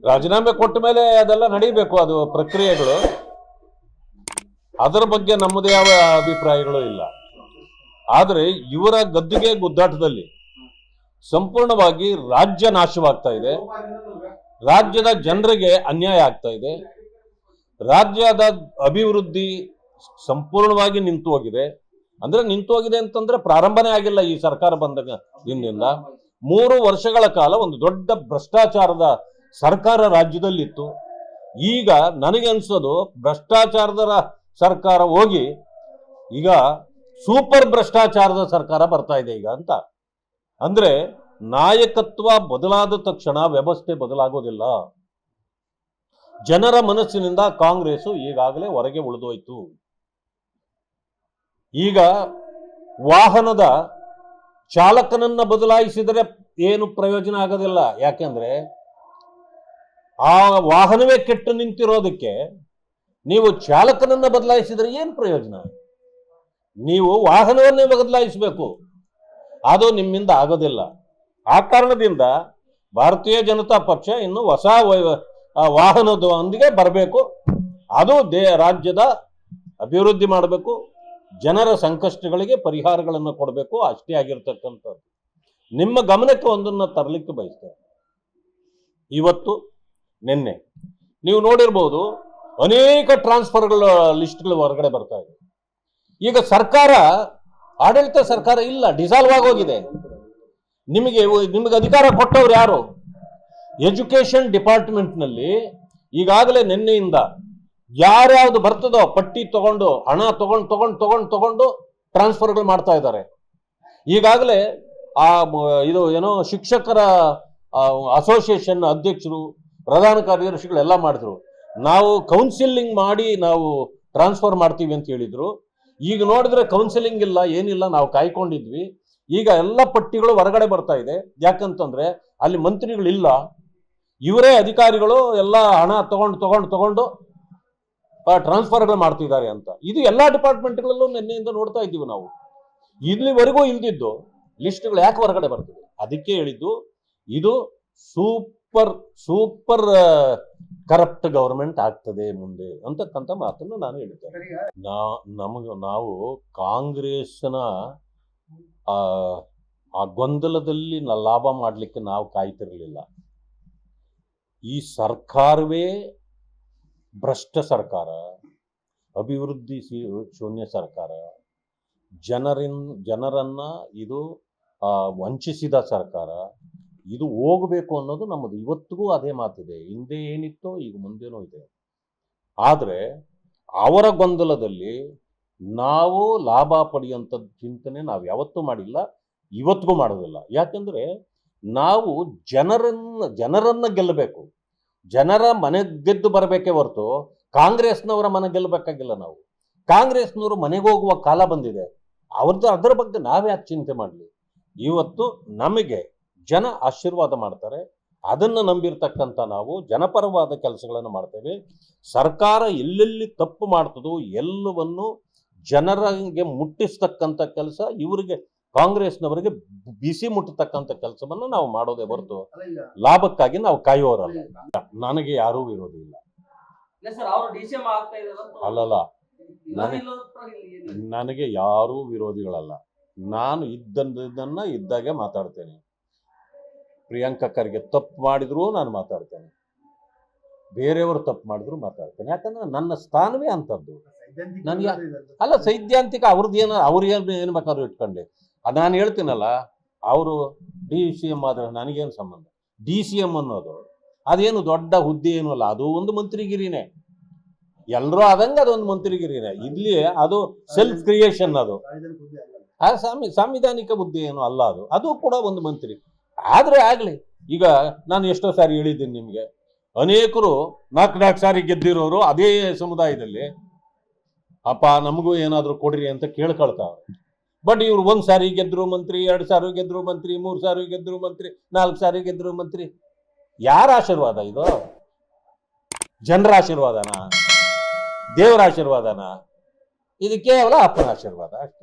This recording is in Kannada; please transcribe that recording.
ರಾಜೀನಾಮೆ ಕೊಟ್ಟ ಮೇಲೆ ಅದೆಲ್ಲ ನಡೀಬೇಕು, ಅದು ಪ್ರಕ್ರಿಯೆಗಳು. ಅದರ ಬಗ್ಗೆ ನಮ್ಮದೇ ಯಾವ ಅಭಿಪ್ರಾಯಗಳು ಇಲ್ಲ. ಆದರೆ ಇವರ ಗದ್ದುಗೆ ಗುದ್ದಾಟದಲ್ಲಿ ಸಂಪೂರ್ಣವಾಗಿ ರಾಜ್ಯ ನಾಶವಾಗ್ತಾ ಇದೆ, ರಾಜ್ಯದ ಜನರಿಗೆ ಅನ್ಯಾಯ ಆಗ್ತಾ ಇದೆ, ರಾಜ್ಯದ ಅಭಿವೃದ್ಧಿ ಸಂಪೂರ್ಣವಾಗಿ ನಿಂತು ಹೋಗಿದೆ. ಅಂದ್ರೆ ನಿಂತು ಹೋಗಿದೆ ಅಂತಂದ್ರೆ ಪ್ರಾರಂಭನೇ ಆಗಿಲ್ಲ ಈ ಸರ್ಕಾರ ಬಂದ ದಿನದಿಂದ. 3 ವರ್ಷಗಳ ಕಾಲ ಒಂದು ದೊಡ್ಡ ಭ್ರಷ್ಟಾಚಾರದ ಸರ್ಕಾರ ರಾಜ್ಯದಲ್ಲಿತ್ತು. ಈಗ ನನಗೆ ಅನ್ಸೋದು ಭ್ರಷ್ಟಾಚಾರದ ಸರ್ಕಾರ ಹೋಗಿ ಈಗ ಸೂಪರ್ ಭ್ರಷ್ಟಾಚಾರದ ಸರ್ಕಾರ ಬರ್ತಾ ಇದೆ ಈಗ ಅಂತ. ಅಂದ್ರೆ ನಾಯಕತ್ವ ಬದಲಾದ ತಕ್ಷಣ ವ್ಯವಸ್ಥೆ ಬದಲಾಗೋದಿಲ್ಲ. ಜನರ ಮನಸ್ಸಿನಿಂದ ಕಾಂಗ್ರೆಸ್ ಈಗಾಗಲೇ ಹೊರಗೆ ಉಳಿದೋಯ್ತು. ಈಗ ವಾಹನದ ಚಾಲಕನನ್ನ ಬದಲಾಯಿಸಿದರೆ ಏನು ಪ್ರಯೋಜನ ಆಗೋದಿಲ್ಲ. ಯಾಕೆಂದ್ರೆ ಆ ವಾಹನವೇ ಕೆಟ್ಟು ನಿಂತಿರೋದಕ್ಕೆ ನೀವು ಚಾಲಕನನ್ನ ಬದಲಾಯಿಸಿದರೆ ಏನು ಪ್ರಯೋಜನ? ನೀವು ವಾಹನವನ್ನೇ ಬದಲಾಯಿಸಬೇಕು, ಅದು ನಿಮ್ಮಿಂದ ಆಗೋದಿಲ್ಲ. ಆ ಕಾರಣದಿಂದ ಭಾರತೀಯ ಜನತಾ ಪಕ್ಷ ಇನ್ನು ಹೊಸ ವಾಹನದೊಂದಿಗೆ ಬರಬೇಕು. ಅದು ರಾಜ್ಯದ ಅಭಿವೃದ್ಧಿ ಮಾಡಬೇಕು, ಜನರ ಸಂಕಷ್ಟಗಳಿಗೆ ಪರಿಹಾರಗಳನ್ನು ಕೊಡಬೇಕು, ಅಷ್ಟೇ ಆಗಿರ್ತಕ್ಕಂಥದ್ದು. ನಿಮ್ಮ ಗಮನಕ್ಕೆ ಒಂದನ್ನು ತರಲಿಕ್ಕೆ ಬಯಸ್ತೇನೆ. ಇವತ್ತು ನಿನ್ನೆ ನೀವು ನೋಡಿರ್ಬೋದು, ಅನೇಕ ಟ್ರಾನ್ಸ್ಫರ್ಗಳ ಲಿಸ್ಟ್ಗಳು ಹೊರಗಡೆ ಬರ್ತಾ ಇದೆ. ಈಗ ಸರ್ಕಾರ, ಆಡಳಿತ ಸರ್ಕಾರ ಇಲ್ಲ, ಡಿಸಾಲ್ವ್ ಆಗೋಗಿದೆ. ನಿಮಗೆ ಅಧಿಕಾರ ಕೊಟ್ಟವ್ರು ಯಾರು? ಎಜುಕೇಶನ್ ಡಿಪಾರ್ಟ್ಮೆಂಟ್ನಲ್ಲಿ ಈಗಾಗಲೇ ನಿನ್ನೆಯಿಂದ ಯಾರ್ಯಾವುದು ಬರ್ತದೋ ಪಟ್ಟಿ ತಗೊಂಡು ಹಣ ತಗೊಂಡು ಟ್ರಾನ್ಸ್ಫರ್ಗಳು ಮಾಡ್ತಾ ಇದ್ದಾರೆ. ಈಗಾಗಲೇ ಇದು ಏನೋ ಶಿಕ್ಷಕರ ಅಸೋಸಿಯೇಷನ್ ಅಧ್ಯಕ್ಷರು, ಪ್ರಧಾನ ಕಾರ್ಯದರ್ಶಿಗಳೆಲ್ಲ ಮಾಡಿದ್ರು. ನಾವು ಕೌನ್ಸಿಲಿಂಗ್ ಮಾಡಿ ನಾವು ಟ್ರಾನ್ಸ್ಫರ್ ಮಾಡ್ತೀವಿ ಅಂತ ಹೇಳಿದ್ರು. ಈಗ ನೋಡಿದ್ರೆ ಕೌನ್ಸಿಲಿಂಗ್ ಇಲ್ಲ, ಏನಿಲ್ಲ, ನಾವು ಕಾಯ್ಕೊಂಡಿದ್ವಿ. ಈಗ ಎಲ್ಲ ಪಟ್ಟಿಗಳು ಹೊರಗಡೆ ಬರ್ತಾ ಇದೆ. ಯಾಕಂತಂದ್ರೆ ಅಲ್ಲಿ ಮಂತ್ರಿಗಳಿಲ್ಲ, ಇವರೇ ಅಧಿಕಾರಿಗಳು ಎಲ್ಲ ಹಣ ತಗೊಂಡು ಟ್ರಾನ್ಸ್ಫರ್ಗಳು ಮಾಡ್ತಿದ್ದಾರೆ ಅಂತ. ಇದು ಎಲ್ಲಾ ಡಿಪಾರ್ಟ್ಮೆಂಟ್ಗಳಲ್ಲೂ ನಿನ್ನೆಯಿಂದ ನೋಡ್ತಾ ಇದ್ದೀವಿ ನಾವು. ಇಲ್ಲಿವರೆಗೂ ಇಲ್ದಿದ್ದು ಲಿಸ್ಟ್ಗಳು ಯಾಕೆ ಹೊರಗಡೆ ಬರ್ತದೆ? ಅದಕ್ಕೆ ಹೇಳಿದ್ದು ಇದು ಸೂಪರ್ ಕರಪ್ಟ್ ಗವರ್ಮೆಂಟ್ ಆಗ್ತದೆ ಮುಂದೆ ಅಂತಕ್ಕಂಥ ಮಾತನ್ನು ನಾನು ಹೇಳ್ತೇನೆ. ನಾವು ಕಾಂಗ್ರೆಸ್ನ ಆ ಗೊಂದಲದಲ್ಲಿ ಲಾಭ ಮಾಡಲಿಕ್ಕೆ ನಾವು ಕಾಯ್ತಿರಲಿಲ್ಲ. ಈ ಸರ್ಕಾರವೇ ಭ್ರಷ್ಟ ಸರ್ಕಾರ, ಅಭಿವೃದ್ಧಿ ಶೂನ್ಯ ಸರ್ಕಾರ, ಜನರನ್ನ ಇದು ವಂಚಿಸಿದ ಸರ್ಕಾರ. ಇದು ಹೋಗಬೇಕು ಅನ್ನೋದು ನಮ್ಮದು. ಇವತ್ತಿಗೂ ಅದೇ ಮಾತಿದೆ. ಹಿಂದೆ ಏನಿತ್ತೋ ಈಗ ಮುಂದೇನೂ ಇದೆ. ಆದರೆ ಅವರ ಗೊಂದಲದಲ್ಲಿ ನಾವು ಲಾಭ ಪಡೆಯುವಂಥದ್ದು ಚಿಂತನೆ ನಾವು ಯಾವತ್ತೂ ಮಾಡಿಲ್ಲ, ಇವತ್ತಿಗೂ ಮಾಡೋದಿಲ್ಲ. ಯಾಕೆಂದ್ರೆ ನಾವು ಜನರನ್ನ ಗೆಲ್ಲಬೇಕು, ಜನರ ಮನೆ ಗೆದ್ದು ಬರಬೇಕೇ ಹೊರತು ಕಾಂಗ್ರೆಸ್ನವರ ಮನೆ ಗೆಲ್ಲಬೇಕಾಗಿಲ್ಲ. ನಾವು ಕಾಂಗ್ರೆಸ್ನವರು ಮನೆಗೆ ಹೋಗುವ ಕಾಲ ಬಂದಿದೆ. ಅದರ ಬಗ್ಗೆ ನಾವ್ಯಾಕೆ ಚಿಂತೆ ಮಾಡಲಿ? ಇವತ್ತು ನಮಗೆ ಜನ ಆಶೀರ್ವಾದ ಮಾಡ್ತಾರೆ, ಅದನ್ನು ನಂಬಿರ್ತಕ್ಕಂಥ ನಾವು ಜನಪರವಾದ ಕೆಲಸಗಳನ್ನು ಮಾಡ್ತೇವೆ. ಸರ್ಕಾರ ಎಲ್ಲೆಲ್ಲಿ ತಪ್ಪು ಮಾಡ್ತದೋ ಎಲ್ಲವನ್ನು ಜನರಿಗೆ ಮುಟ್ಟಿಸ್ತಕ್ಕಂಥ ಕೆಲಸ, ಇವರಿಗೆ ಕಾಂಗ್ರೆಸ್ನವರಿಗೆ ಬಿಸಿ ಮುಟ್ಟತಕ್ಕಂಥ ಕೆಲಸವನ್ನು ನಾವು ಮಾಡೋದೇ ಹೊರತು ಲಾಭಕ್ಕಾಗಿ ನಾವು ಕಾಯುವವರಲ್ಲ. ನನಗೆ ಯಾರೂ ವಿರೋಧಿ ಇಲ್ಲ. ಅಲ್ಲಲ್ಲ, ನನಗೆ ಯಾರೂ ವಿರೋಧಿಗಳಲ್ಲ. ನಾನು ಇದ್ದನ್ನ ಇದ್ದಾಗೆ ಮಾತಾಡ್ತೇನೆ. ಪ್ರಿಯಾಂಕಾ ಖರ್ಗೆ ತಪ್ಪು ಮಾಡಿದ್ರು ನಾನು ಮಾತಾಡ್ತೇನೆ, ಬೇರೆಯವರು ತಪ್ಪು ಮಾಡಿದ್ರು ಮಾತಾಡ್ತೇನೆ. ಯಾಕಂದ್ರೆ ನನ್ನ ಸ್ಥಾನವೇ ಅಂಥದ್ದು. ನನಗೆ ಅಲ್ಲ, ಸೈದ್ಧಾಂತಿಕ ಅವ್ರು ಏನು ಬೇಕಾದ್ರೂ ಇಟ್ಕೊಂಡೆ. ನಾನು ಹೇಳ್ತೀನಲ್ಲ, ಅವರು DCM ಆದ್ರೆ ನನಗೇನು ಸಂಬಂಧ? DCM ಅನ್ನೋದು ಅದೇನು ದೊಡ್ಡ ಹುದ್ದೆ ಏನೂ ಅಲ್ಲ, ಅದು ಒಂದು ಮಂತ್ರಿಗಿರಿನೇ. ಎಲ್ಲರೂ ಆದಂಗೆ ಅದೊಂದು ಮಂತ್ರಿಗಿರಿನೇ. ಇಲ್ಲಿ ಅದು ಸೆಲ್ಫ್ ಕ್ರಿಯೇಷನ್, ಅದು ಸಾಂವಿಧಾನಿಕ ಹುದ್ದೆ ಏನು ಅಲ್ಲ. ಅದು ಕೂಡ ಒಂದು ಮಂತ್ರಿ. ಆದ್ರೆ ಆಗ್ಲಿ, ಈಗ ನಾನು ಎಷ್ಟೋ ಸಾರಿ ಹೇಳಿದ್ದೀನಿ ನಿಮ್ಗೆ, ಅನೇಕರು 4 ಸಾರಿ ಗೆದ್ದಿರೋರು ಅದೇ ಸಮುದಾಯದಲ್ಲಿ ಅಪ್ಪ ನಮಗೂ ಏನಾದ್ರು ಕೊಡ್ರಿ ಅಂತ ಕೇಳ್ಕೊಳ್ತಾವ್ರೆ. ಬಟ್ ಇವ್ರು 1 ಸಾರಿ ಗೆದ್ರು ಮಂತ್ರಿ, 2 ಸಾರಿ ಗೆದ್ರು ಮಂತ್ರಿ, 3 ಸಾರಿ ಗೆದ್ರು ಮಂತ್ರಿ, 4 ಸಾರಿ ಗೆದ್ರು ಮಂತ್ರಿ. ಯಾರ ಆಶೀರ್ವಾದ ಇದು? ಜನರ ಆಶೀರ್ವಾದನಾ? ದೇವರ ಆಶೀರ್ವಾದನಾ? ಇದು ಕೇವಲ ಅಪ್ಪನ ಆಶೀರ್ವಾದ ಅಷ್ಟೇ.